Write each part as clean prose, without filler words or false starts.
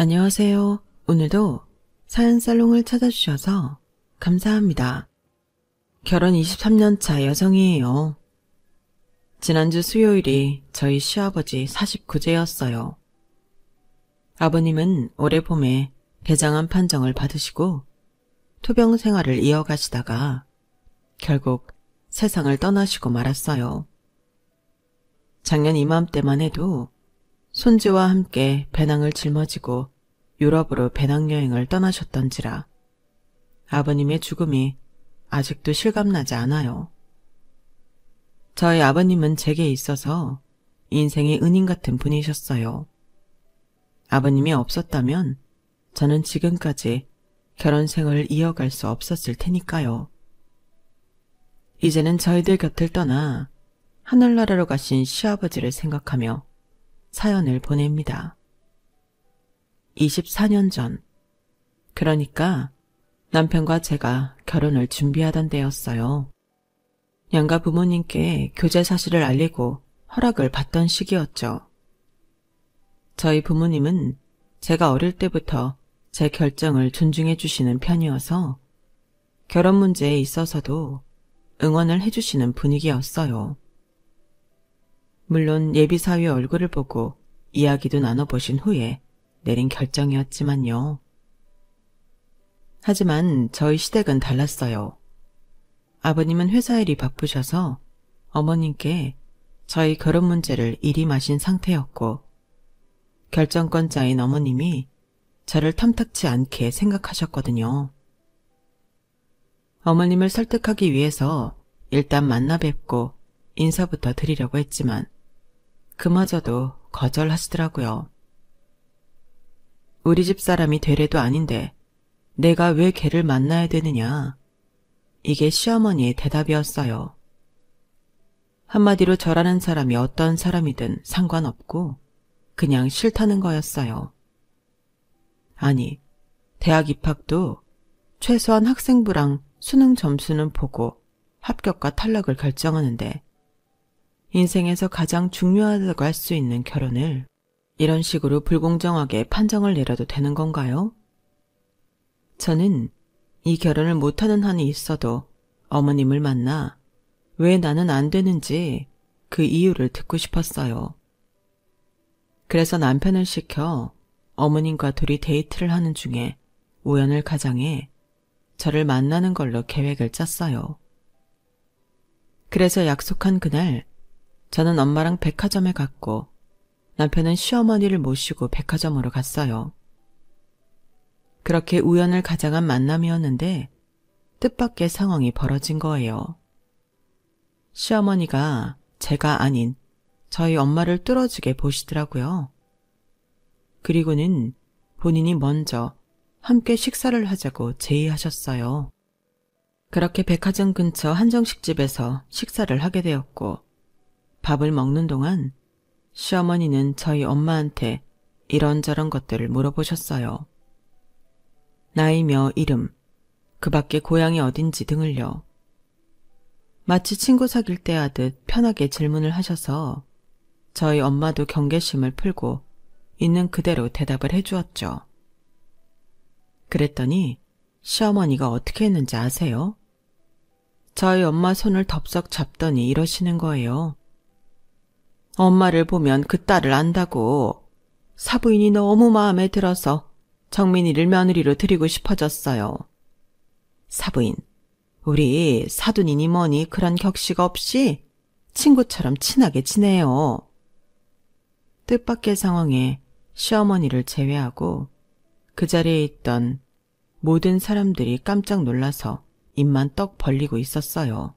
안녕하세요. 오늘도 사연살롱을 찾아주셔서 감사합니다. 결혼 23년 차 여성이에요. 지난주 수요일이 저희 시아버지 49제였어요. 아버님은 올해 봄에 배장암 판정을 받으시고 투병 생활을 이어가시다가 결국 세상을 떠나시고 말았어요. 작년 이맘때만 해도 손주와 함께 배낭을 짊어지고 유럽으로 배낭여행을 떠나셨던지라 아버님의 죽음이 아직도 실감나지 않아요. 저희 아버님은 제게 있어서 인생의 은인 같은 분이셨어요. 아버님이 없었다면 저는 지금까지 결혼 생활을 이어갈 수 없었을 테니까요. 이제는 저희들 곁을 떠나 하늘나라로 가신 시아버지를 생각하며 사연을 보냅니다. 24년 전, 그러니까 남편과 제가 결혼을 준비하던 때였어요. 양가 부모님께 교제 사실을 알리고 허락을 받던 시기였죠. 저희 부모님은 제가 어릴 때부터 제 결정을 존중해 주시는 편이어서 결혼 문제에 있어서도 응원을 해주시는 분위기였어요. 물론 예비사위 얼굴을 보고 이야기도 나눠보신 후에 내린 결정이었지만요. 하지만 저희 시댁은 달랐어요. 아버님은 회사 일이 바쁘셔서 어머님께 저희 결혼 문제를 이리 마신 상태였고 결정권자인 어머님이 저를 탐탁치 않게 생각하셨거든요. 어머님을 설득하기 위해서 일단 만나 뵙고 인사부터 드리려고 했지만 그마저도 거절하시더라고요. 우리 집 사람이 되래도 아닌데 내가 왜 걔를 만나야 되느냐. 이게 시어머니의 대답이었어요. 한마디로 저라는 사람이 어떤 사람이든 상관없고 그냥 싫다는 거였어요. 아니, 대학 입학도 최소한 학생부랑 수능 점수는 보고 합격과 탈락을 결정하는데 인생에서 가장 중요하다고 할 수 있는 결혼을 이런 식으로 불공정하게 판정을 내려도 되는 건가요? 저는 이 결혼을 못하는 한이 있어도 어머님을 만나 왜 나는 안 되는지 그 이유를 듣고 싶었어요. 그래서 남편을 시켜 어머님과 둘이 데이트를 하는 중에 우연을 가장해 저를 만나는 걸로 계획을 짰어요. 그래서 약속한 그날 저는 엄마랑 백화점에 갔고 남편은 시어머니를 모시고 백화점으로 갔어요. 그렇게 우연을 가장한 만남이었는데 뜻밖의 상황이 벌어진 거예요. 시어머니가 제가 아닌 저희 엄마를 뚫어지게 보시더라고요. 그리고는 본인이 먼저 함께 식사를 하자고 제의하셨어요. 그렇게 백화점 근처 한정식집에서 식사를 하게 되었고 밥을 먹는 동안 시어머니는 저희 엄마한테 이런저런 것들을 물어보셨어요. 나이며 이름, 그 밖에 고향이 어딘지 등을요. 마치 친구 사귈 때 하듯 편하게 질문을 하셔서 저희 엄마도 경계심을 풀고 있는 그대로 대답을 해주었죠. 그랬더니 시어머니가 어떻게 했는지 아세요? 저희 엄마 손을 덥석 잡더니 이러시는 거예요. 엄마를 보면 그 딸을 안다고. 사부인이 너무 마음에 들어서 정민이를 며느리로 드리고 싶어졌어요. 사부인, 우리 사돈이니 뭐니 그런 격식 없이 친구처럼 친하게 지내요. 뜻밖의 상황에 시어머니를 제외하고 그 자리에 있던 모든 사람들이 깜짝 놀라서 입만 떡 벌리고 있었어요.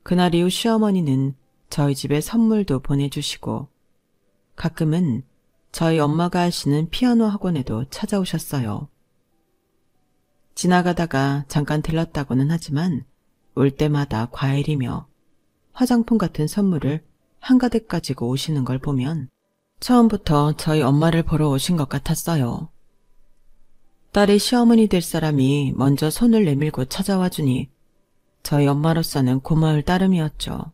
그날 이후 시어머니는 저희 집에 선물도 보내주시고 가끔은 저희 엄마가 하시는 피아노 학원에도 찾아오셨어요. 지나가다가 잠깐 들렀다고는 하지만 올 때마다 과일이며 화장품 같은 선물을 한가득 가지고 오시는 걸 보면 처음부터 저희 엄마를 보러 오신 것 같았어요. 딸의 시어머니 될 사람이 먼저 손을 내밀고 찾아와 주니 저희 엄마로서는 고마울 따름이었죠.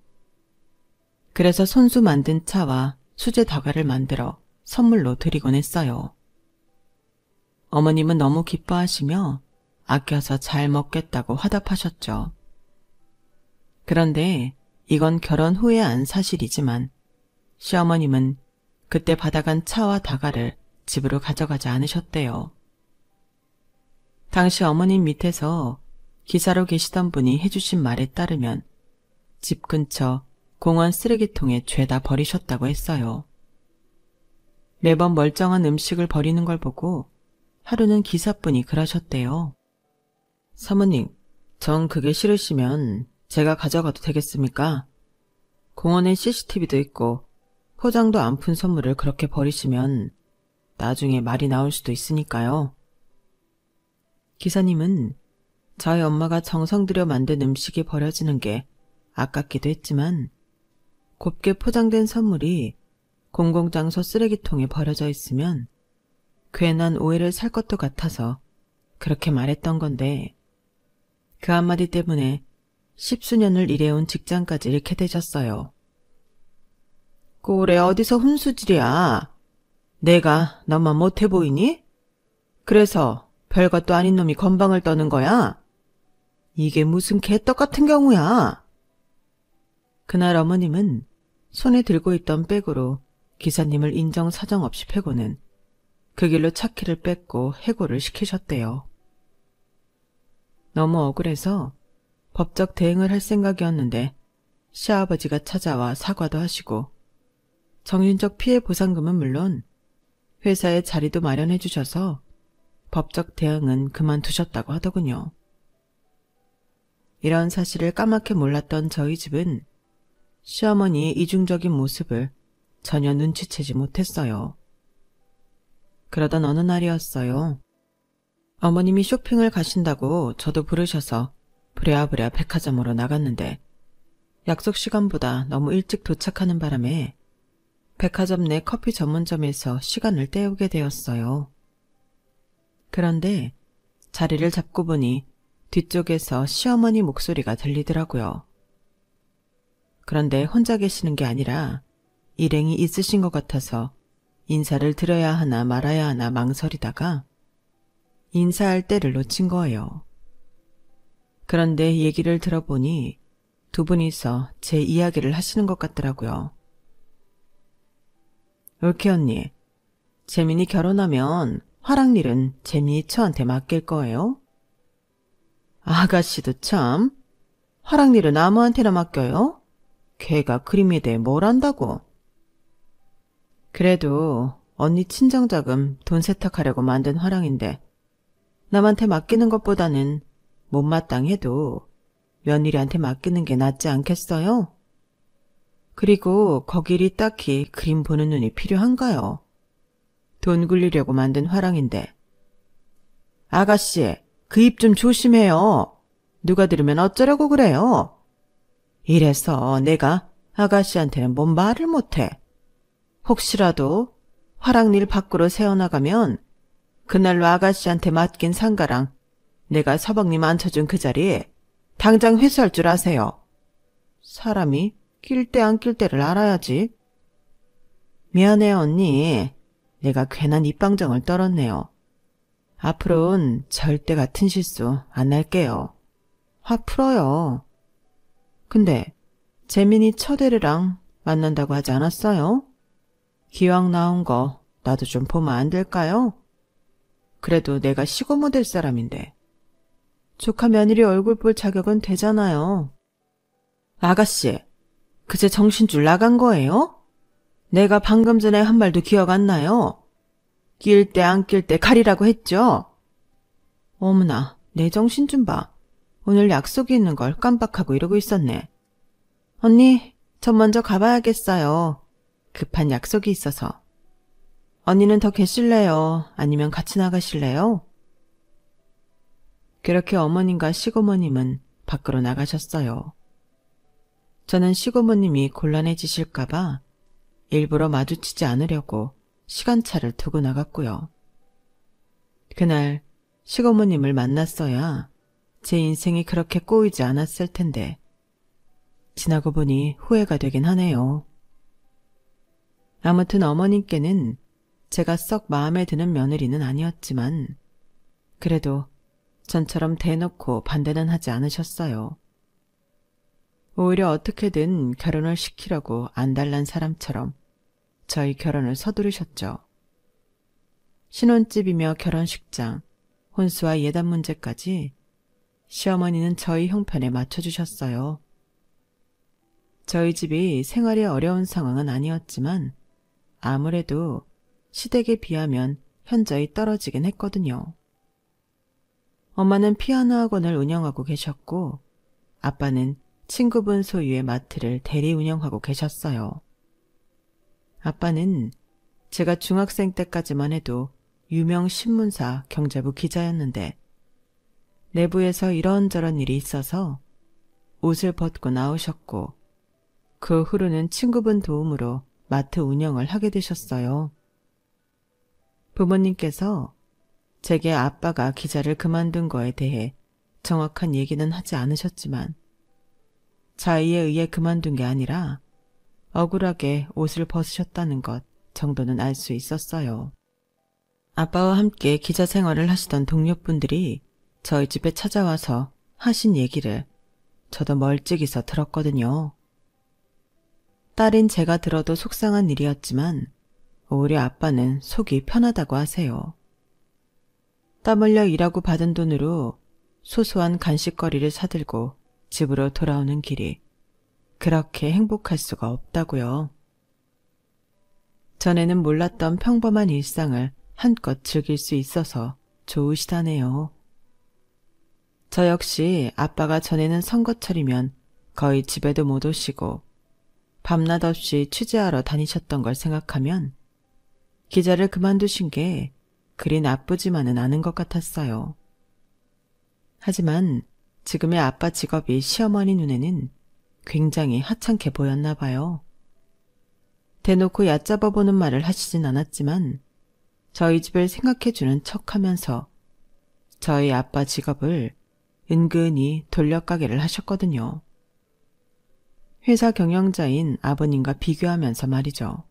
그래서 손수 만든 차와 수제 다과를 만들어 선물로 드리곤 했어요. 어머님은 너무 기뻐하시며 아껴서 잘 먹겠다고 화답하셨죠. 그런데 이건 결혼 후에 안 사실이지만 시어머님은 그때 받아간 차와 다가를 집으로 가져가지 않으셨대요. 당시 어머님 밑에서 기사로 계시던 분이 해주신 말에 따르면 집 근처 공원 쓰레기통에 죄다 버리셨다고 했어요. 매번 멀쩡한 음식을 버리는 걸 보고 하루는 기사분이 그러셨대요. 사모님, 전 그게 싫으시면 제가 가져가도 되겠습니까? 공원에 CCTV도 있고 포장도 안 푼 선물을 그렇게 버리시면 나중에 말이 나올 수도 있으니까요. 기사님은 저희 엄마가 정성 들여 만든 음식이 버려지는 게 아깝기도 했지만 곱게 포장된 선물이 공공장소 쓰레기통에 버려져 있으면 괜한 오해를 살 것도 같아서 그렇게 말했던 건데 그 한마디 때문에 10수년을 일해온 직장까지 잃게 되셨어요. 꼴에 어디서 훈수질이야. 내가 너만 못해 보이니? 그래서 별것도 아닌 놈이 건방을 떠는 거야? 이게 무슨 개떡 같은 경우야? 그날 어머님은 손에 들고 있던 백으로 기사님을 인정사정 없이 패고는 그 길로 차키를 뺏고 해고를 시키셨대요. 너무 억울해서 법적 대응을 할 생각이었는데 시아버지가 찾아와 사과도 하시고 정신적 피해 보상금은 물론 회사에 자리도 마련해 주셔서 법적 대응은 그만두셨다고 하더군요. 이런 사실을 까맣게 몰랐던 저희 집은 시어머니의 이중적인 모습을 전혀 눈치채지 못했어요. 그러던 어느 날이었어요. 어머님이 쇼핑을 가신다고 저도 부르셔서 부랴부랴 백화점으로 나갔는데 약속 시간보다 너무 일찍 도착하는 바람에 백화점 내 커피 전문점에서 시간을 때우게 되었어요. 그런데 자리를 잡고 보니 뒤쪽에서 시어머니 목소리가 들리더라고요. 그런데 혼자 계시는 게 아니라 일행이 있으신 것 같아서 인사를 드려야 하나 말아야 하나 망설이다가 인사할 때를 놓친 거예요. 그런데 얘기를 들어보니 두 분이서 제 이야기를 하시는 것 같더라고요. 옳게 언니, 재민이 결혼하면 화랑일은 재민이 처한테 맡길 거예요? 아가씨도 참, 화랑일은 아무한테나 맡겨요? 걔가 그림에 대해 뭘 안다고? 그래도 언니 친정자금 돈 세탁하려고 만든 화랑인데 남한테 맡기는 것보다는 못마땅해도 며느리한테 맡기는 게 낫지 않겠어요? 그리고 거길이 딱히 그림 보는 눈이 필요한가요? 돈 굴리려고 만든 화랑인데. 아가씨, 그 입 좀 조심해요. 누가 들으면 어쩌려고 그래요? 이래서 내가 아가씨한테는 뭔 말을 못해. 혹시라도 화랑일 밖으로 새어나가면 그날로 아가씨한테 맡긴 상가랑 내가 서방님 앉혀준 그 자리에 당장 회수할 줄 아세요. 사람이 낄 때 안 낄 때를 알아야지. 미안해요 언니. 내가 괜한 입방정을 떨었네요. 앞으로는 절대 같은 실수 안 할게요. 화 풀어요. 근데 재민이 처대리랑 만난다고 하지 않았어요? 기왕 나온 거 나도 좀 보면 안 될까요? 그래도 내가 시고모 될 사람인데. 조카 며느리 얼굴 볼 자격은 되잖아요. 아가씨, 그제 정신줄 나간 거예요? 내가 방금 전에 한 말도 기억 안 나요? 낄 때 안 낄 때 가리라고 했죠? 어머나, 내 정신 좀 봐. 오늘 약속이 있는 걸 깜빡하고 이러고 있었네. 언니, 전 먼저 가봐야겠어요. 급한 약속이 있어서. 언니는 더 계실래요? 아니면 같이 나가실래요? 그렇게 어머님과 시고모님은 밖으로 나가셨어요. 저는 시고모님이 곤란해지실까봐 일부러 마주치지 않으려고 시간차를 두고 나갔고요. 그날 시고모님을 만났어야 제 인생이 그렇게 꼬이지 않았을 텐데 지나고 보니 후회가 되긴 하네요. 아무튼 어머님께는 제가 썩 마음에 드는 며느리는 아니었지만 그래도 전처럼 대놓고 반대는 하지 않으셨어요. 오히려 어떻게든 결혼을 시키려고 안달난 사람처럼 저희 결혼을 서두르셨죠. 신혼집이며 결혼식장, 혼수와 예단 문제까지 시어머니는 저희 형편에 맞춰주셨어요. 저희 집이 생활이 어려운 상황은 아니었지만 아무래도 시댁에 비하면 현저히 떨어지긴 했거든요. 엄마는 피아노 학원을 운영하고 계셨고 아빠는 친구분 소유의 마트를 대리 운영하고 계셨어요. 아빠는 제가 중학생 때까지만 해도 유명 신문사 경제부 기자였는데 내부에서 이런저런 일이 있어서 옷을 벗고 나오셨고 그 후로는 친구분 도움으로 마트 운영을 하게 되셨어요. 부모님께서 제게 아빠가 기자를 그만둔 거에 대해 정확한 얘기는 하지 않으셨지만 자의에 의해 그만둔 게 아니라 억울하게 옷을 벗으셨다는 것 정도는 알 수 있었어요. 아빠와 함께 기자 생활을 하시던 동료분들이 저희 집에 찾아와서 하신 얘기를 저도 멀찍이서 들었거든요. 딸인 제가 들어도 속상한 일이었지만 오히려 아빠는 속이 편하다고 하세요. 땀 흘려 일하고 받은 돈으로 소소한 간식거리를 사들고 집으로 돌아오는 길이 그렇게 행복할 수가 없다고요. 전에는 몰랐던 평범한 일상을 한껏 즐길 수 있어서 좋으시다네요. 저 역시 아빠가 전에는 선거철이면 거의 집에도 못 오시고 밤낮 없이 취재하러 다니셨던 걸 생각하면 기자를 그만두신 게 그리 나쁘지만은 않은 것 같았어요. 하지만 지금의 아빠 직업이 시어머니 눈에는 굉장히 하찮게 보였나 봐요. 대놓고 얕잡아보는 말을 하시진 않았지만 저희 집을 생각해주는 척하면서 저희 아빠 직업을 은근히 돌려가게를 하셨거든요. 회사 경영자인 아버님과 비교하면서 말이죠.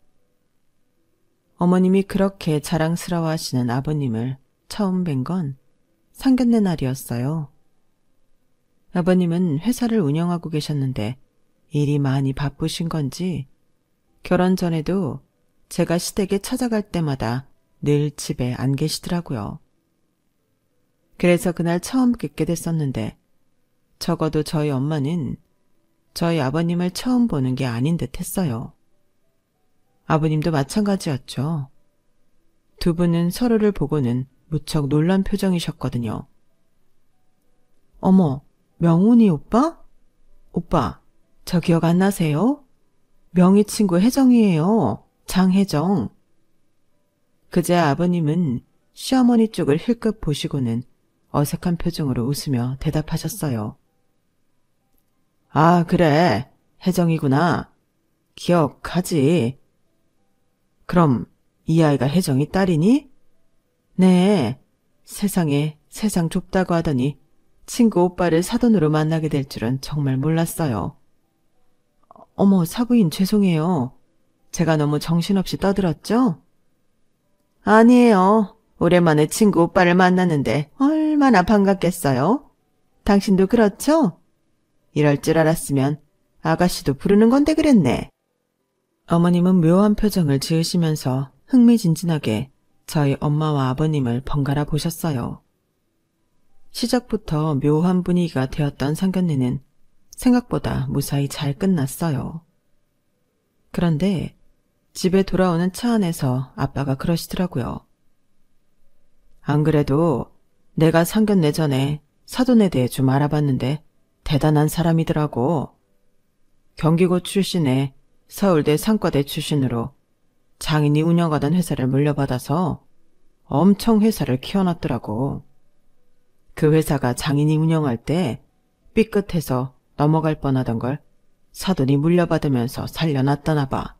어머님이 그렇게 자랑스러워하시는 아버님을 처음 뵌 건 상견례 날이었어요. 아버님은 회사를 운영하고 계셨는데 일이 많이 바쁘신 건지 결혼 전에도 제가 시댁에 찾아갈 때마다 늘 집에 안 계시더라고요. 그래서 그날 처음 뵙게 됐었는데 적어도 저희 엄마는 저희 아버님을 처음 보는 게 아닌 듯 했어요. 아버님도 마찬가지였죠. 두 분은 서로를 보고는 무척 놀란 표정이셨거든요. 어머, 명훈이 오빠? 오빠, 저 기억 안 나세요? 명희 친구 혜정이에요. 장혜정. 그제 아버님은 시어머니 쪽을 힐끗 보시고는 어색한 표정으로 웃으며 대답하셨어요. 아, 그래. 혜정이구나. 기억하지. 그럼 이 아이가 혜정이 딸이니? 네. 세상에 세상 좁다고 하더니 친구 오빠를 사돈으로 만나게 될 줄은 정말 몰랐어요. 어머, 사부인 죄송해요. 제가 너무 정신없이 떠들었죠? 아니에요. 오랜만에 친구 오빠를 만났는데 얼마나 반갑겠어요? 당신도 그렇죠? 이럴 줄 알았으면 아가씨도 부르는 건데 그랬네. 어머님은 묘한 표정을 지으시면서 흥미진진하게 저희 엄마와 아버님을 번갈아 보셨어요. 시작부터 묘한 분위기가 되었던 상견례는 생각보다 무사히 잘 끝났어요. 그런데 집에 돌아오는 차 안에서 아빠가 그러시더라고요. 안 그래도 내가 상견례 전에 사돈에 대해 좀 알아봤는데 대단한 사람이더라고. 경기고 출신에 서울대 상과대 출신으로 장인이 운영하던 회사를 물려받아서 엄청 회사를 키워놨더라고. 그 회사가 장인이 운영할 때 삐끗해서 넘어갈 뻔하던 걸 사돈이 물려받으면서 살려놨다나 봐.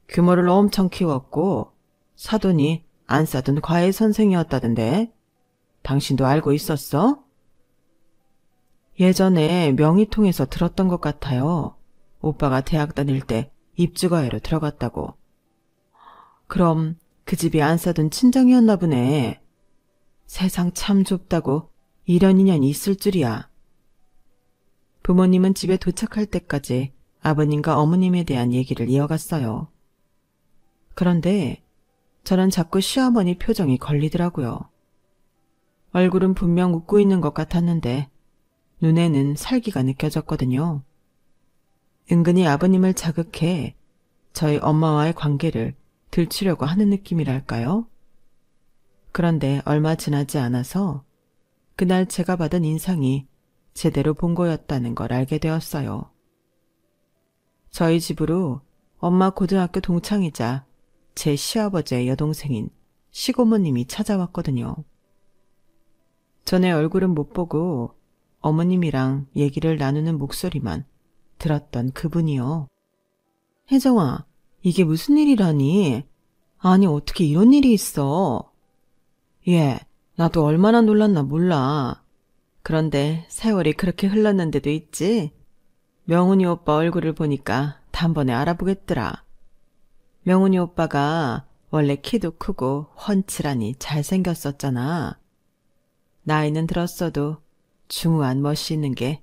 규모를 엄청 키웠고 사돈이 안 싸던 과외 선생이었다던데 당신도 알고 있었어? 예전에 명의 통해서 들었던 것 같아요. 오빠가 대학 다닐 때 입주과외로 들어갔다고. 그럼 그 집이 안 사둔 친정이었나 보네. 세상 참 좁다고 이런 인연이 있을 줄이야. 부모님은 집에 도착할 때까지 아버님과 어머님에 대한 얘기를 이어갔어요. 그런데 저는 자꾸 시어머니 표정이 걸리더라고요. 얼굴은 분명 웃고 있는 것 같았는데 눈에는 살기가 느껴졌거든요. 은근히 아버님을 자극해 저희 엄마와의 관계를 들추려고 하는 느낌이랄까요? 그런데 얼마 지나지 않아서 그날 제가 받은 인상이 제대로 본 거였다는 걸 알게 되었어요. 저희 집으로 엄마 고등학교 동창이자 제 시아버지의 여동생인 시고모님이 찾아왔거든요. 전에 얼굴은 못 보고 어머님이랑 얘기를 나누는 목소리만 들었던 그분이요. 혜정아, 이게 무슨 일이라니? 아니, 어떻게 이런 일이 있어? 예, 나도 얼마나 놀랐나 몰라. 그런데 세월이 그렇게 흘렀는데도 있지? 명훈이 오빠 얼굴을 보니까 단번에 알아보겠더라. 명훈이 오빠가 원래 키도 크고 훤칠하니 잘생겼었잖아. 나이는 들었어도 중후한 멋이 있는 게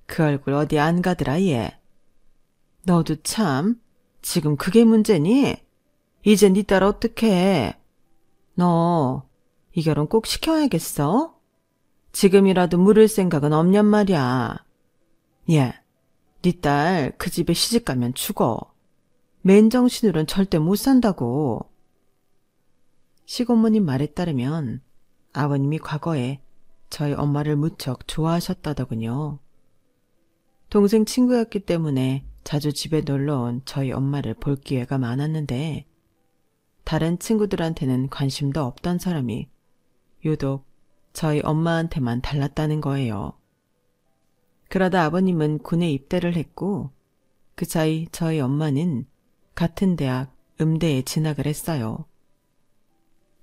그 얼굴 어디 안 가더라 얘. 너도 참 지금 그게 문제니? 이제 네 딸 어떡해? 너 이 결혼 꼭 시켜야겠어? 지금이라도 물을 생각은 없냔 말이야. 예, 네 딸 그 집에 시집가면 죽어. 맨정신으론 절대 못 산다고. 시고모님 말에 따르면 아버님이 과거에 저희 엄마를 무척 좋아하셨다더군요. 동생 친구였기 때문에 자주 집에 놀러온 저희 엄마를 볼 기회가 많았는데 다른 친구들한테는 관심도 없던 사람이 유독 저희 엄마한테만 달랐다는 거예요. 그러다 아버님은 군에 입대를 했고 그 사이 저희 엄마는 같은 대학 음대에 진학을 했어요.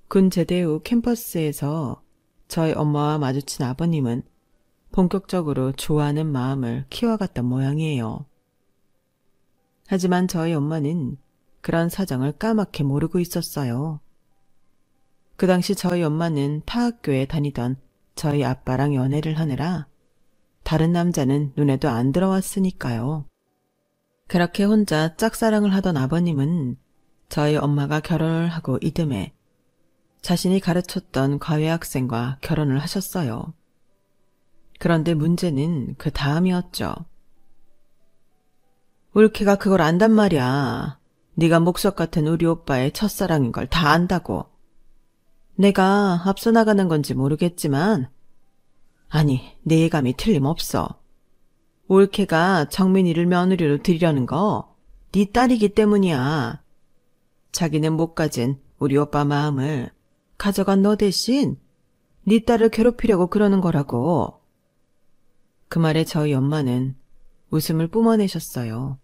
군 제대 후 캠퍼스에서 저희 엄마와 마주친 아버님은 본격적으로 좋아하는 마음을 키워갔던 모양이에요. 하지만 저희 엄마는 그런 사정을 까맣게 모르고 있었어요. 그 당시 저희 엄마는 타학교에 다니던 저희 아빠랑 연애를 하느라 다른 남자는 눈에도 안 들어왔으니까요. 그렇게 혼자 짝사랑을 하던 아버님은 저희 엄마가 결혼을 하고 이듬해 자신이 가르쳤던 과외학생과 결혼을 하셨어요. 그런데 문제는 그 다음이었죠. 올케가 그걸 안단 말이야. 네가 목석 같은 우리 오빠의 첫사랑인 걸 다 안다고. 내가 앞서 나가는 건지 모르겠지만 아니, 내 예감이 틀림없어. 올케가 정민이를 며느리로 들이려는 거 네 딸이기 때문이야. 자기는 못 가진 우리 오빠 마음을 가져간 너 대신 네 딸을 괴롭히려고 그러는 거라고. 그 말에 저희 엄마는 웃음을 뿜어내셨어요.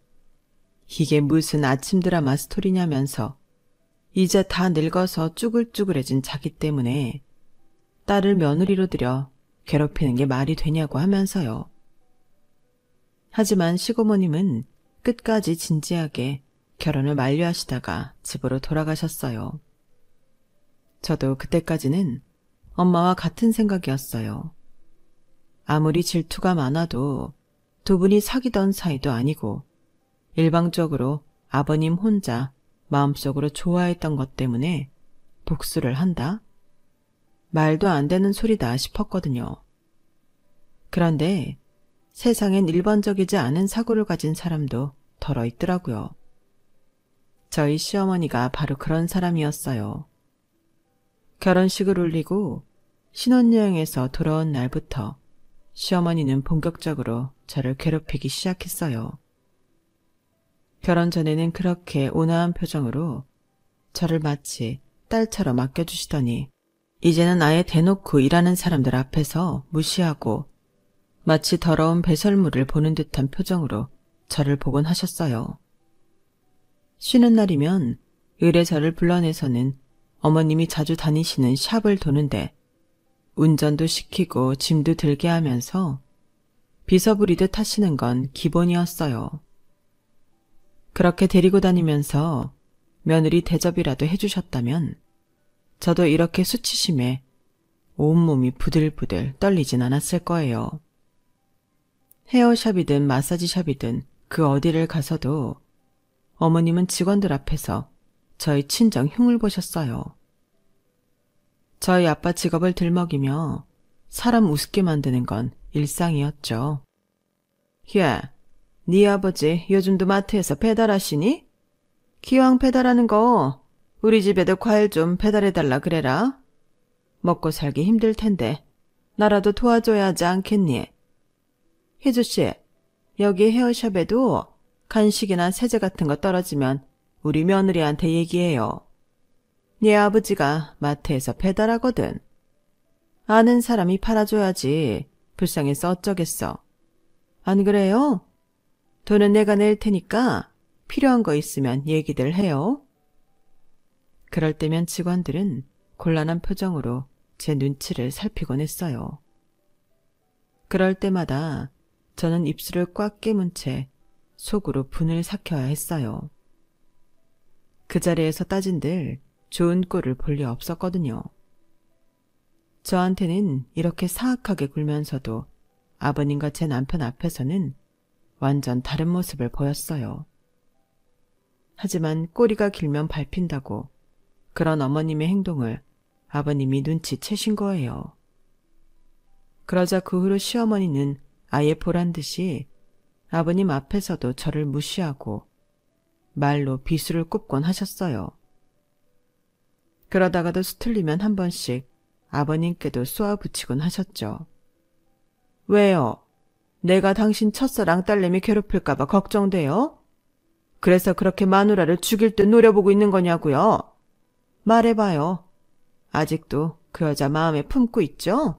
이게 무슨 아침 드라마 스토리냐면서 이제 다 늙어서 쭈글쭈글해진 자기 때문에 딸을 며느리로 들여 괴롭히는 게 말이 되냐고 하면서요. 하지만 시고모님은 끝까지 진지하게 결혼을 만류하시다가 집으로 돌아가셨어요. 저도 그때까지는 엄마와 같은 생각이었어요. 아무리 질투가 많아도 두 분이 사귀던 사이도 아니고 일방적으로 아버님 혼자 마음속으로 좋아했던 것 때문에 복수를 한다? 말도 안 되는 소리다 싶었거든요. 그런데 세상엔 일반적이지 않은 사고를 가진 사람도 덜어 있더라고요. 저희 시어머니가 바로 그런 사람이었어요. 결혼식을 올리고 신혼여행에서 돌아온 날부터 시어머니는 본격적으로 저를 괴롭히기 시작했어요. 결혼 전에는 그렇게 온화한 표정으로 저를 마치 딸처럼 아껴주시더니 이제는 아예 대놓고 일하는 사람들 앞에서 무시하고 마치 더러운 배설물을 보는 듯한 표정으로 저를 보곤 하셨어요. 쉬는 날이면 의뢰 저를 불러내서는 어머님이 자주 다니시는 샵을 도는데 운전도 시키고 짐도 들게 하면서 비서 부리듯 하시는 건 기본이었어요. 그렇게 데리고 다니면서 며느리 대접이라도 해주셨다면 저도 이렇게 수치심에 온몸이 부들부들 떨리진 않았을 거예요. 헤어샵이든 마사지샵이든 그 어디를 가서도 어머님은 직원들 앞에서 저희 친정 흉을 보셨어요. 저희 아빠 직업을 들먹이며 사람 우습게 만드는 건 일상이었죠. 야, 네 아버지 요즘도 마트에서 배달하시니? 기왕 배달하는 거 우리 집에도 과일 좀 배달해달라 그래라. 먹고 살기 힘들 텐데 나라도 도와줘야 하지 않겠니? 혜주씨, 여기 헤어샵에도 간식이나 세제 같은 거 떨어지면 우리 며느리한테 얘기해요. 네 아버지가 마트에서 배달하거든. 아는 사람이 팔아줘야지 불쌍해서 어쩌겠어. 안 그래요? 돈은 내가 낼 테니까 필요한 거 있으면 얘기들 해요. 그럴 때면 직원들은 곤란한 표정으로 제 눈치를 살피곤 했어요. 그럴 때마다 저는 입술을 꽉 깨문 채 속으로 분을 삭혀야 했어요. 그 자리에서 따진들 좋은 꼴을 볼 리 없었거든요. 저한테는 이렇게 사악하게 굴면서도 아버님과 제 남편 앞에서는 완전 다른 모습을 보였어요. 하지만 꼬리가 길면 밟힌다고 그런 어머님의 행동을 아버님이 눈치채신 거예요. 그러자 그 후로 시어머니는 아예 보란듯이 아버님 앞에서도 저를 무시하고 말로 비수를 꼽곤 하셨어요. 그러다가도 수틀리면 한 번씩 아버님께도 쏘아붙이곤 하셨죠. 왜요? 내가 당신 첫사랑 딸내미 괴롭힐까봐 걱정돼요? 그래서 그렇게 마누라를 죽일 듯 노려보고 있는 거냐고요? 말해봐요. 아직도 그 여자 마음에 품고 있죠?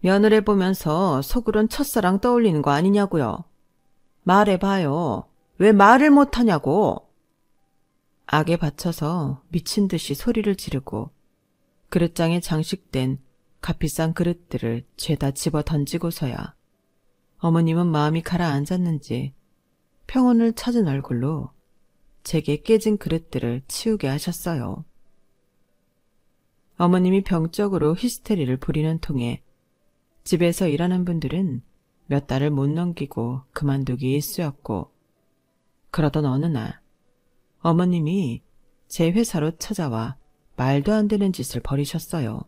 며느리 보면서 속으론 첫사랑 떠올리는 거 아니냐고요? 말해봐요. 왜 말을 못하냐고? 악에 받쳐서 미친 듯이 소리를 지르고 그릇장에 장식된 값비싼 그릇들을 죄다 집어 던지고서야 어머님은 마음이 가라앉았는지 평온을 찾은 얼굴로 제게 깨진 그릇들을 치우게 하셨어요. 어머님이 병적으로 히스테리를 부리는 통에 집에서 일하는 분들은 몇 달을 못 넘기고 그만두기 일쑤였고, 그러던 어느 날 어머님이 제 회사로 찾아와 말도 안 되는 짓을 벌이셨어요.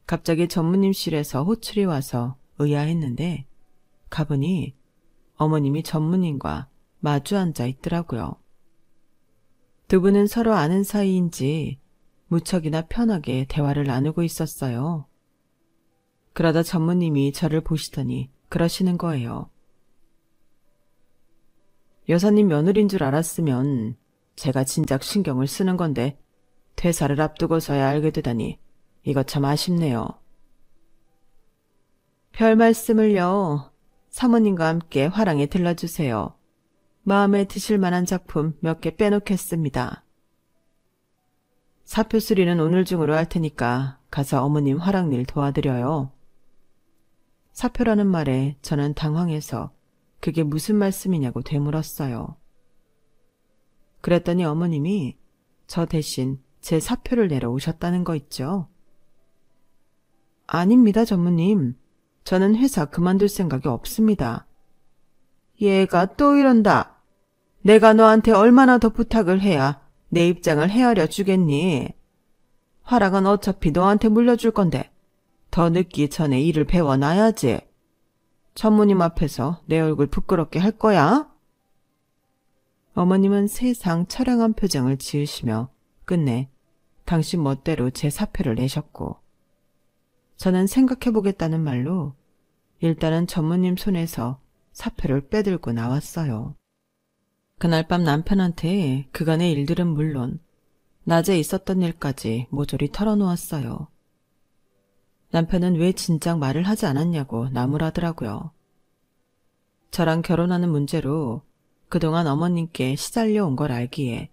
갑자기 전무님실에서 호출이 와서 의아했는데 가보니 어머님이 전무님과 마주 앉아 있더라고요. 두 분은 서로 아는 사이인지 무척이나 편하게 대화를 나누고 있었어요. 그러다 전무님이 저를 보시더니 그러시는 거예요. 여사님 며느리인 줄 알았으면 제가 진작 신경을 쓰는 건데 퇴사를 앞두고서야 알게 되다니 이거 참 아쉽네요. 별 말씀을요. 사모님과 함께 화랑에 들러주세요. 마음에 드실 만한 작품 몇 개 빼놓겠습니다. 사표 수리는 오늘 중으로 할 테니까 가서 어머님 화랑일 도와드려요. 사표라는 말에 저는 당황해서 그게 무슨 말씀이냐고 되물었어요. 그랬더니 어머님이 저 대신 제 사표를 내러 오셨다는 거 있죠. 아닙니다, 전무님. 저는 회사 그만둘 생각이 없습니다. 얘가 또 이런다. 내가 너한테 얼마나 더 부탁을 해야 내 입장을 헤아려 주겠니? 화랑은 어차피 너한테 물려줄 건데 더 늦기 전에 일을 배워놔야지. 전무님 앞에서 내 얼굴 부끄럽게 할 거야? 어머님은 세상 처량한 표정을 지으시며 끝내 당신 멋대로 제 사표를 내셨고, 저는 생각해보겠다는 말로 일단은 전무님 손에서 사표를 빼들고 나왔어요. 그날 밤 남편한테 그간의 일들은 물론 낮에 있었던 일까지 모조리 털어놓았어요. 남편은 왜 진작 말을 하지 않았냐고 나무라더라고요. 저랑 결혼하는 문제로 그동안 어머님께 시달려 온 걸 알기에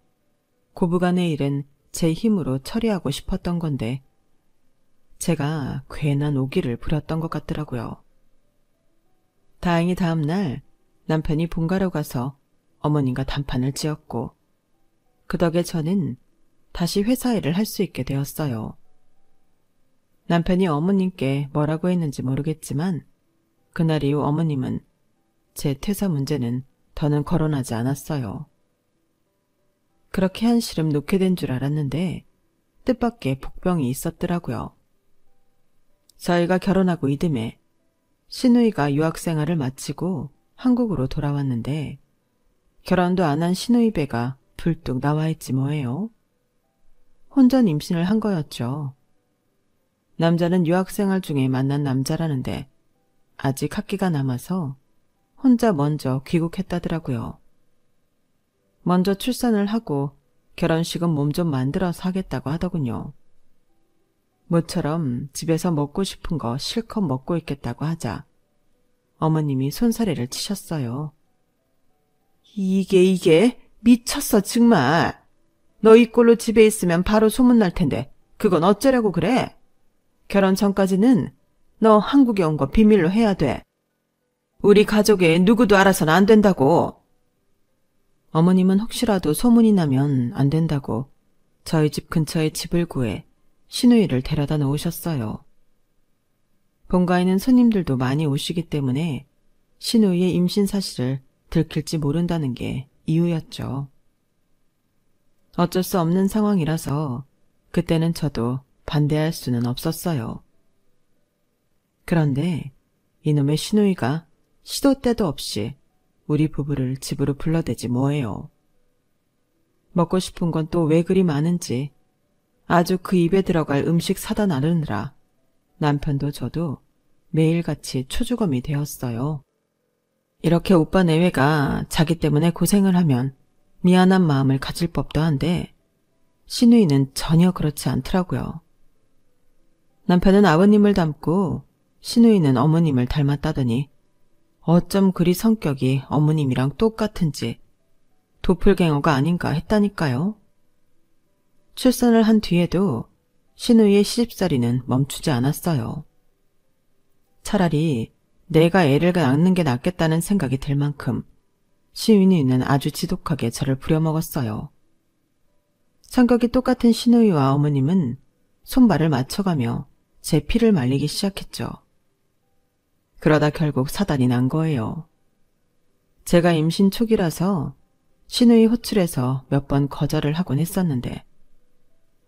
고부간의 일은 제 힘으로 처리하고 싶었던 건데 제가 괜한 오기를 부렸던 것 같더라고요. 다행히 다음 날 남편이 본가로 가서 어머님과 단판을 지었고 그 덕에 저는 다시 회사 일을 할 수 있게 되었어요. 남편이 어머님께 뭐라고 했는지 모르겠지만 그날 이후 어머님은 제 퇴사 문제는 더는 거론하지 않았어요. 그렇게 한시름 놓게 된 줄 알았는데 뜻밖의 복병이 있었더라고요. 저희가 결혼하고 이듬해 시누이가 유학생활을 마치고 한국으로 돌아왔는데 결혼도 안 한 시누이 배가 불뚝 나와 있지 뭐예요. 혼전 임신을 한 거였죠. 남자는 유학생활 중에 만난 남자라는데 아직 학기가 남아서 혼자 먼저 귀국했다더라고요. 먼저 출산을 하고 결혼식은 몸 좀 만들어서 하겠다고 하더군요. 모처럼 집에서 먹고 싶은 거 실컷 먹고 있겠다고 하자 어머님이 손사래를 치셨어요. 이게 미쳤어 정말. 너 이 꼴로 집에 있으면 바로 소문날 텐데 그건 어쩌려고 그래? 결혼 전까지는 너 한국에 온 거 비밀로 해야 돼. 우리 가족에 누구도 알아서는 안 된다고. 어머님은 혹시라도 소문이 나면 안 된다고 저희 집 근처에 집을 구해 시누이를 데려다 놓으셨어요. 본가에는 손님들도 많이 오시기 때문에 시누이의 임신 사실을 들킬지 모른다는 게 이유였죠. 어쩔 수 없는 상황이라서 그때는 저도 반대할 수는 없었어요. 그런데 이놈의 시누이가 시도 때도 없이 우리 부부를 집으로 불러대지 뭐예요. 먹고 싶은 건 또 왜 그리 많은지 아주 그 입에 들어갈 음식 사다 나르느라 남편도 저도 매일같이 초주검이 되었어요. 이렇게 오빠 내외가 자기 때문에 고생을 하면 미안한 마음을 가질 법도 한데 시누이는 전혀 그렇지 않더라고요. 남편은 아버님을 닮고 시누이는 어머님을 닮았다더니 어쩜 그리 성격이 어머님이랑 똑같은지 도플갱어가 아닌가 했다니까요. 출산을 한 뒤에도 시누이의 시집살이는 멈추지 않았어요. 차라리 내가 애를 낳는 게 낫겠다는 생각이 들 만큼 시누이는 아주 지독하게 저를 부려먹었어요. 성격이 똑같은 시누이와 어머님은 손발을 맞춰가며 제 피를 말리기 시작했죠. 그러다 결국 사단이 난 거예요. 제가 임신 초기라서 시누이 호출해서 몇 번 거절을 하곤 했었는데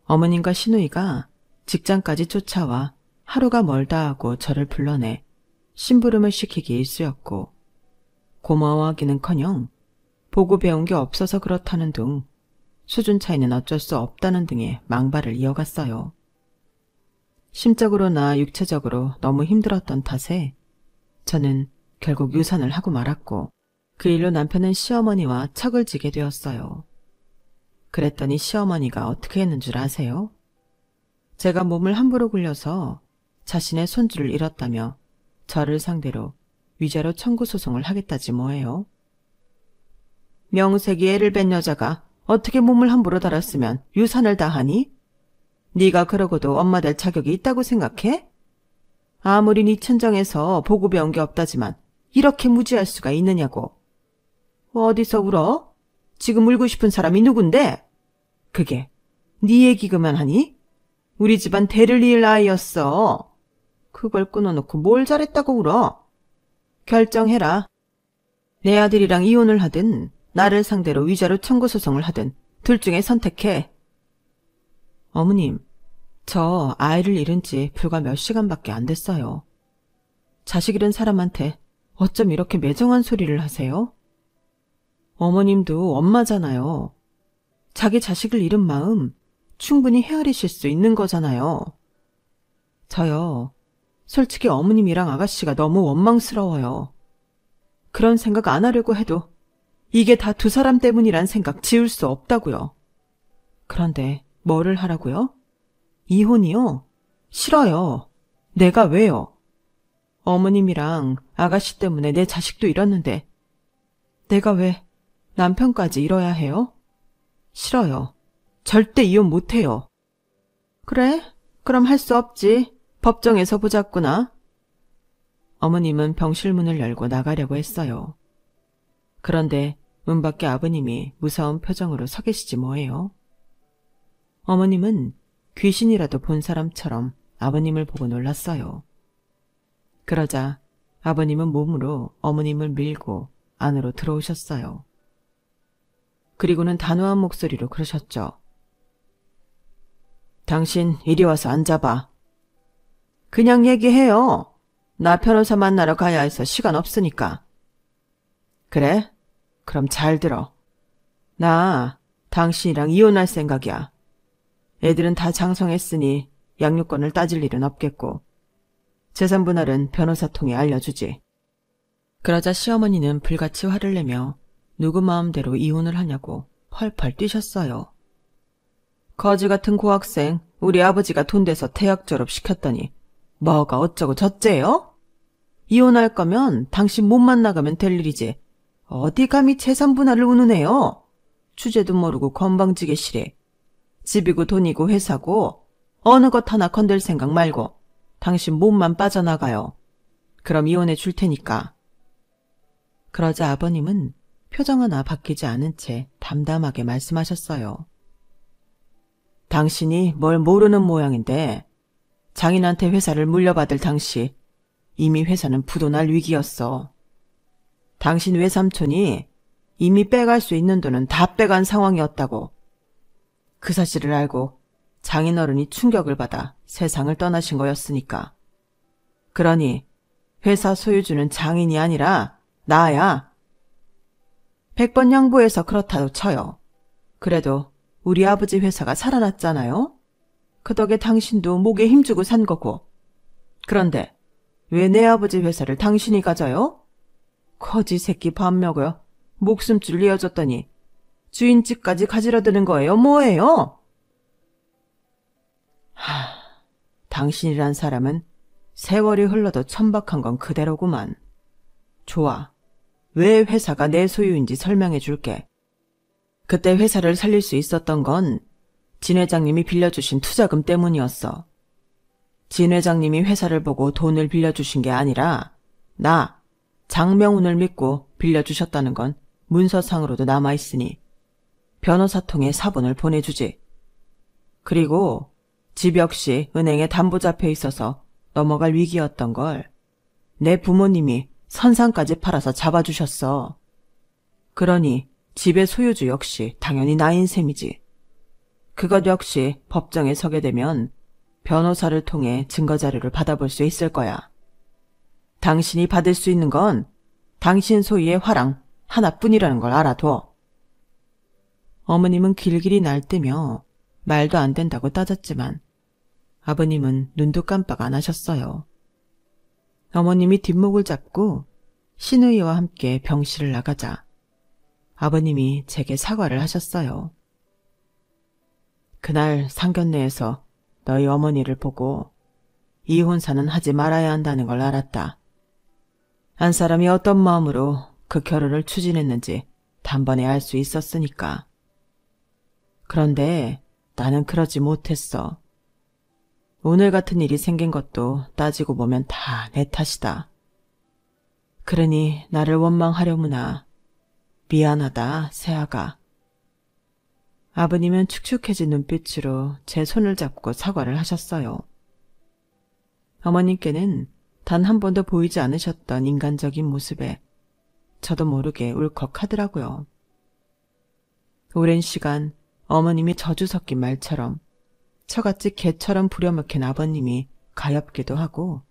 어머님과 시누이가 직장까지 쫓아와 하루가 멀다 하고 저를 불러내 심부름을 시키기 일쑤였고 고마워하기는커녕 보고 배운 게 없어서 그렇다는 등 수준 차이는 어쩔 수 없다는 등의 망발을 이어갔어요. 심적으로나 육체적으로 너무 힘들었던 탓에 저는 결국 유산을 하고 말았고 그 일로 남편은 시어머니와 척을 지게 되었어요. 그랬더니 시어머니가 어떻게 했는 줄 아세요? 제가 몸을 함부로 굴려서 자신의 손주를 잃었다며 저를 상대로 위자료 청구 소송을 하겠다지 뭐예요. 명색이 애를 뺀 여자가 어떻게 몸을 함부로 달았으면 유산을 다 하니? 네가 그러고도 엄마 될 자격이 있다고 생각해? 아무리 네 친정에서 보고 배운 게 없다지만 이렇게 무지할 수가 있느냐고. 어디서 울어? 지금 울고 싶은 사람이 누군데? 그게 네 얘기그만 하니? 우리 집안 대를 이을 아이였어. 그걸 끊어놓고 뭘 잘했다고 울어? 결정해라. 내 아들이랑 이혼을 하든 나를 상대로 위자료 청구 소송을 하든 둘 중에 선택해. 어머님, 저 아이를 잃은 지 불과 몇 시간밖에 안 됐어요. 자식 잃은 사람한테 어쩜 이렇게 매정한 소리를 하세요? 어머님도 엄마잖아요. 자기 자식을 잃은 마음 충분히 헤아리실 수 있는 거잖아요. 저요, 솔직히 어머님이랑 아가씨가 너무 원망스러워요. 그런 생각 안 하려고 해도 이게 다 두 사람 때문이란 생각 지울 수 없다고요. 그런데 뭐를 하라고요? 이혼이요? 싫어요. 내가 왜요? 어머님이랑 아가씨 때문에 내 자식도 잃었는데 내가 왜 남편까지 잃어야 해요? 싫어요. 절대 이혼 못해요. 그래? 그럼 할 수 없지. 법정에서 보자꾸나. 어머님은 병실문을 열고 나가려고 했어요. 그런데 문 밖에 아버님이 무서운 표정으로 서 계시지 뭐예요. 어머님은 귀신이라도 본 사람처럼 아버님을 보고 놀랐어요. 그러자 아버님은 몸으로 어머님을 밀고 안으로 들어오셨어요. 그리고는 단호한 목소리로 그러셨죠. 당신 이리 와서 앉아봐. 그냥 얘기해요. 나 변호사 만나러 가야 해서 시간 없으니까. 그래? 그럼 잘 들어. 나 당신이랑 이혼할 생각이야. 애들은 다 장성했으니 양육권을 따질 일은 없겠고 재산 분할은 변호사 통해 알려주지. 그러자 시어머니는 불같이 화를 내며 누구 마음대로 이혼을 하냐고 펄펄 뛰셨어요. 거지 같은 고학생 우리 아버지가 돈 대서 대학 졸업시켰더니 뭐가 어쩌고 저째요? 이혼할 거면 당신 몸만 나가면 될 일이지. 어디 감히 재산 분할을 운운해요? 주제도 모르고 건방지게 시래. 집이고 돈이고 회사고 어느 것 하나 건들 생각 말고 당신 몸만 빠져나가요. 그럼 이혼해 줄 테니까. 그러자 아버님은 표정 하나 바뀌지 않은 채 담담하게 말씀하셨어요. 당신이 뭘 모르는 모양인데 장인한테 회사를 물려받을 당시 이미 회사는 부도날 위기였어. 당신 외삼촌이 이미 빼갈 수 있는 돈은 다 빼간 상황이었다고. 그 사실을 알고 장인어른이 충격을 받아 세상을 떠나신 거였으니까. 그러니 회사 소유주는 장인이 아니라 나야. 100번 양보해서 그렇다도 쳐요. 그래도 우리 아버지 회사가 살아났잖아요. 그 덕에 당신도 목에 힘주고 산 거고. 그런데 왜 내 아버지 회사를 당신이 가져요? 거지 새끼 밥 먹어요. 목숨줄 이어줬더니 주인집까지 가지러 드는 거예요? 뭐예요? 당신이란 사람은 세월이 흘러도 천박한 건 그대로구만. 좋아. 왜 회사가 내 소유인지 설명해 줄게. 그때 회사를 살릴 수 있었던 건 진 회장님이 빌려주신 투자금 때문이었어. 진 회장님이 회사를 보고 돈을 빌려주신 게 아니라 나, 장명훈을 믿고 빌려주셨다는 건 문서상으로도 남아있으니 변호사 통해 사본을 보내주지. 그리고 집 역시 은행에 담보 잡혀 있어서 넘어갈 위기였던 걸 내 부모님이 선상까지 팔아서 잡아주셨어. 그러니 집의 소유주 역시 당연히 나인 셈이지. 그것 역시 법정에 서게 되면 변호사를 통해 증거자료를 받아볼 수 있을 거야. 당신이 받을 수 있는 건 당신 소유의 화랑 하나뿐이라는 걸 알아둬. 어머님은 길길이 날뛰며 말도 안 된다고 따졌지만 아버님은 눈도 깜빡 안 하셨어요. 어머님이 뒷목을 잡고 시누이와 함께 병실을 나가자 아버님이 제게 사과를 하셨어요. 그날 상견례에서 너희 어머니를 보고 이혼사는 하지 말아야 한다는 걸 알았다. 한 사람이 어떤 마음으로 그 결혼을 추진했는지 단번에 알 수 있었으니까. 그런데 나는 그러지 못했어. 오늘 같은 일이 생긴 것도 따지고 보면 다 내 탓이다. 그러니 나를 원망하려무나. 미안하다, 새아가. 아버님은 축축해진 눈빛으로 제 손을 잡고 사과를 하셨어요. 어머님께는 단 한 번도 보이지 않으셨던 인간적인 모습에 저도 모르게 울컥하더라고요. 오랜 시간 어머님이 저주 섞인 말처럼 처갓집 개처럼 부려먹힌 아버님이 가엾기도 하고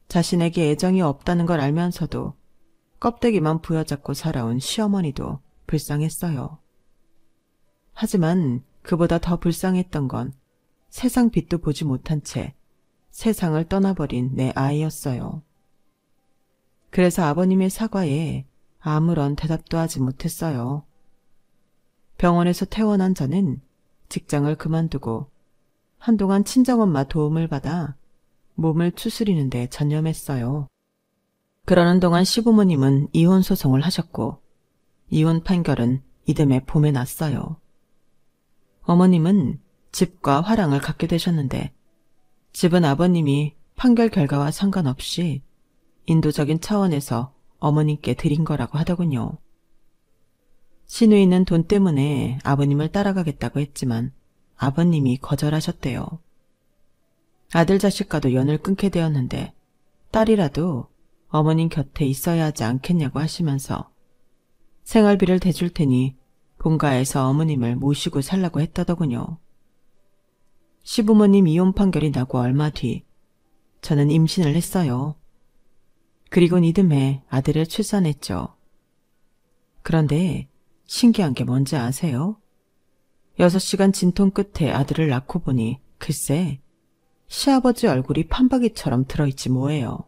자신에게 애정이 없다는 걸 알면서도 껍데기만 부여잡고 살아온 시어머니도 불쌍했어요. 하지만 그보다 더 불쌍했던 건 세상 빛도 보지 못한 채 세상을 떠나버린 내 아이였어요. 그래서 아버님의 사과에 아무런 대답도 하지 못했어요. 병원에서 퇴원한 저는 직장을 그만두고 한동안 친정엄마 도움을 받아 몸을 추스리는 데 전념했어요. 그러는 동안 시부모님은 이혼 소송을 하셨고 이혼 판결은 이듬해 봄에 났어요. 어머님은 집과 화랑을 갖게 되셨는데 집은 아버님이 판결 결과와 상관없이 인도적인 차원에서 어머님께 드린 거라고 하더군요. 시누이는 돈 때문에 아버님을 따라가겠다고 했지만 아버님이 거절하셨대요. 아들 자식과도 연을 끊게 되었는데 딸이라도 어머님 곁에 있어야 하지 않겠냐고 하시면서 생활비를 대줄 테니 본가에서 어머님을 모시고 살라고 했다더군요. 시부모님 이혼 판결이 나고 얼마 뒤 저는 임신을 했어요. 그리고 이듬해 아들을 출산했죠. 그런데 신기한 게 뭔지 아세요? 6시간 진통 끝에 아들을 낳고 보니 글쎄 시아버지 얼굴이 판박이처럼 들어있지 뭐예요.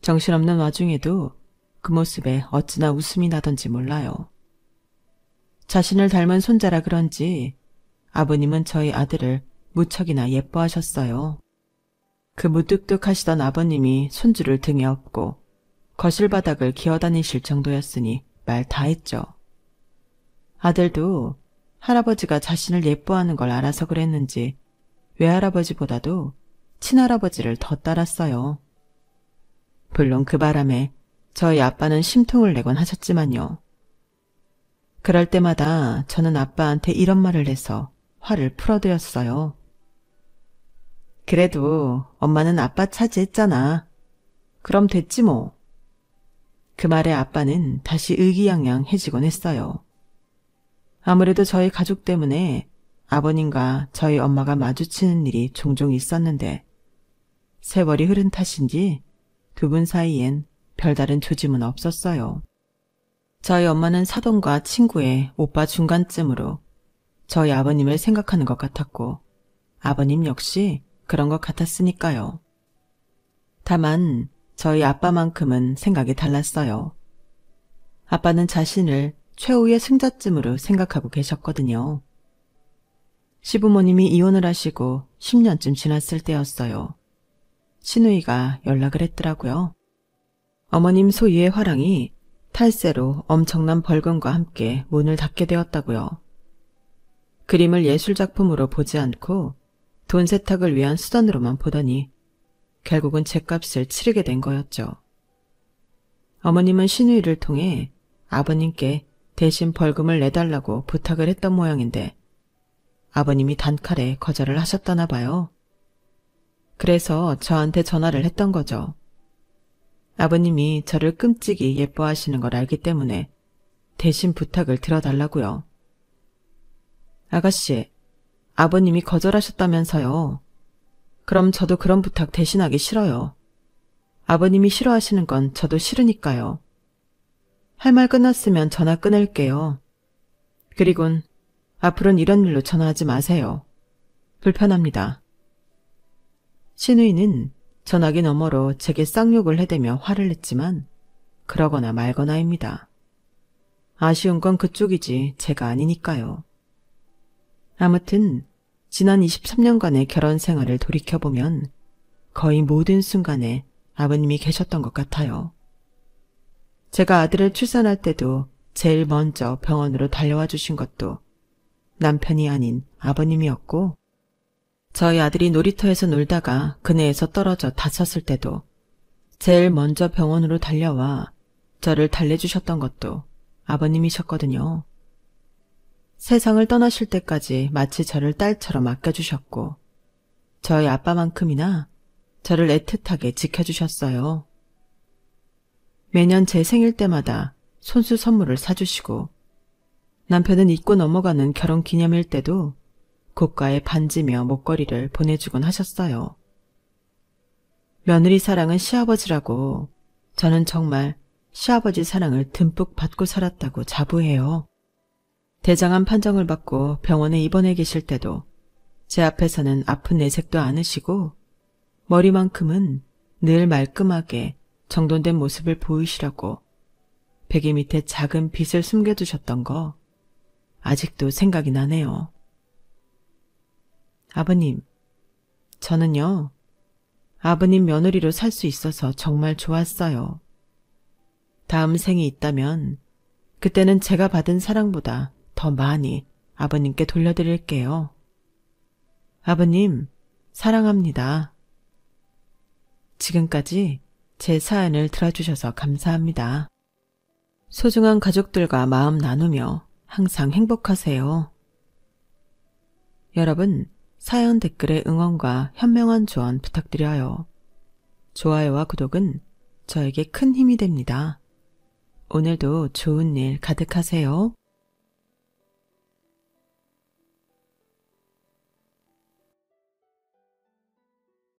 정신없는 와중에도 그 모습에 어찌나 웃음이 나던지 몰라요. 자신을 닮은 손자라 그런지 아버님은 저희 아들을 무척이나 예뻐하셨어요. 그 무뚝뚝하시던 아버님이 손주를 등에 업고 거실 바닥을 기어다니실 정도였으니 말 다 했죠. 아들도 할아버지가 자신을 예뻐하는 걸 알아서 그랬는지 외할아버지보다도 친할아버지를 더 따랐어요. 물론 그 바람에 저희 아빠는 심통을 내곤 하셨지만요. 그럴 때마다 저는 아빠한테 이런 말을 해서 화를 풀어드렸어요. 그래도 엄마는 아빠 차지했잖아. 그럼 됐지 뭐. 그 말에 아빠는 다시 의기양양해지곤 했어요. 아무래도 저희 가족 때문에 아버님과 저희 엄마가 마주치는 일이 종종 있었는데 세월이 흐른 탓인지 두 분 사이엔 별다른 조짐은 없었어요. 저희 엄마는 사돈과 친구의 오빠 중간쯤으로 저희 아버님을 생각하는 것 같았고 아버님 역시 그런 것 같았으니까요. 다만 저희 아빠만큼은 생각이 달랐어요. 아빠는 자신을 최후의 승자쯤으로 생각하고 계셨거든요. 시부모님이 이혼을 하시고 10년쯤 지났을 때였어요. 시누이가 연락을 했더라고요. 어머님 소유의 화랑이 탈세로 엄청난 벌금과 함께 문을 닫게 되었다고요. 그림을 예술작품으로 보지 않고 돈 세탁을 위한 수단으로만 보더니 결국은 죗값을 치르게 된 거였죠. 어머님은 시누이를 통해 아버님께 대신 벌금을 내달라고 부탁을 했던 모양인데 아버님이 단칼에 거절을 하셨다나 봐요. 그래서 저한테 전화를 했던 거죠. 아버님이 저를 끔찍이 예뻐하시는 걸 알기 때문에 대신 부탁을 들어달라고요. 아가씨, 아버님이 거절하셨다면서요. 그럼 저도 그런 부탁 대신하기 싫어요. 아버님이 싫어하시는 건 저도 싫으니까요. 할 말 끝났으면 전화 끊을게요. 그리곤 앞으로는 이런 일로 전화하지 마세요. 불편합니다. 시누이는 전화기 너머로 제게 쌍욕을 해대며 화를 냈지만 그러거나 말거나입니다. 아쉬운 건 그쪽이지 제가 아니니까요. 아무튼 지난 23년간의 결혼 생활을 돌이켜보면 거의 모든 순간에 아버님이 계셨던 것 같아요. 제가 아들을 출산할 때도 제일 먼저 병원으로 달려와 주신 것도 남편이 아닌 아버님이었고 저희 아들이 놀이터에서 놀다가 그네에서 떨어져 다쳤을 때도 제일 먼저 병원으로 달려와 저를 달래주셨던 것도 아버님이셨거든요. 세상을 떠나실 때까지 마치 저를 딸처럼 아껴주셨고 저희 아빠만큼이나 저를 애틋하게 지켜주셨어요. 매년 제 생일 때마다 손수 선물을 사주시고 남편은 잊고 넘어가는 결혼기념일 때도 고가의 반지며 목걸이를 보내주곤 하셨어요. 며느리 사랑은 시아버지라고 저는 정말 시아버지 사랑을 듬뿍 받고 살았다고 자부해요. 대장암 판정을 받고 병원에 입원해 계실 때도 제 앞에서는 아픈 내색도 않으시고 머리만큼은 늘 말끔하게 정돈된 모습을 보이시라고 베개 밑에 작은 빗을 숨겨두셨던 거 아직도 생각이 나네요. 아버님, 저는요, 아버님 며느리로 살 수 있어서 정말 좋았어요. 다음 생이 있다면 그때는 제가 받은 사랑보다 더 많이 아버님께 돌려드릴게요. 아버님, 사랑합니다. 지금까지 제 사연을 들어주셔서 감사합니다. 소중한 가족들과 마음 나누며 항상 행복하세요. 여러분, 사연 댓글에 응원과 현명한 조언 부탁드려요. 좋아요와 구독은 저에게 큰 힘이 됩니다. 오늘도 좋은 일 가득하세요.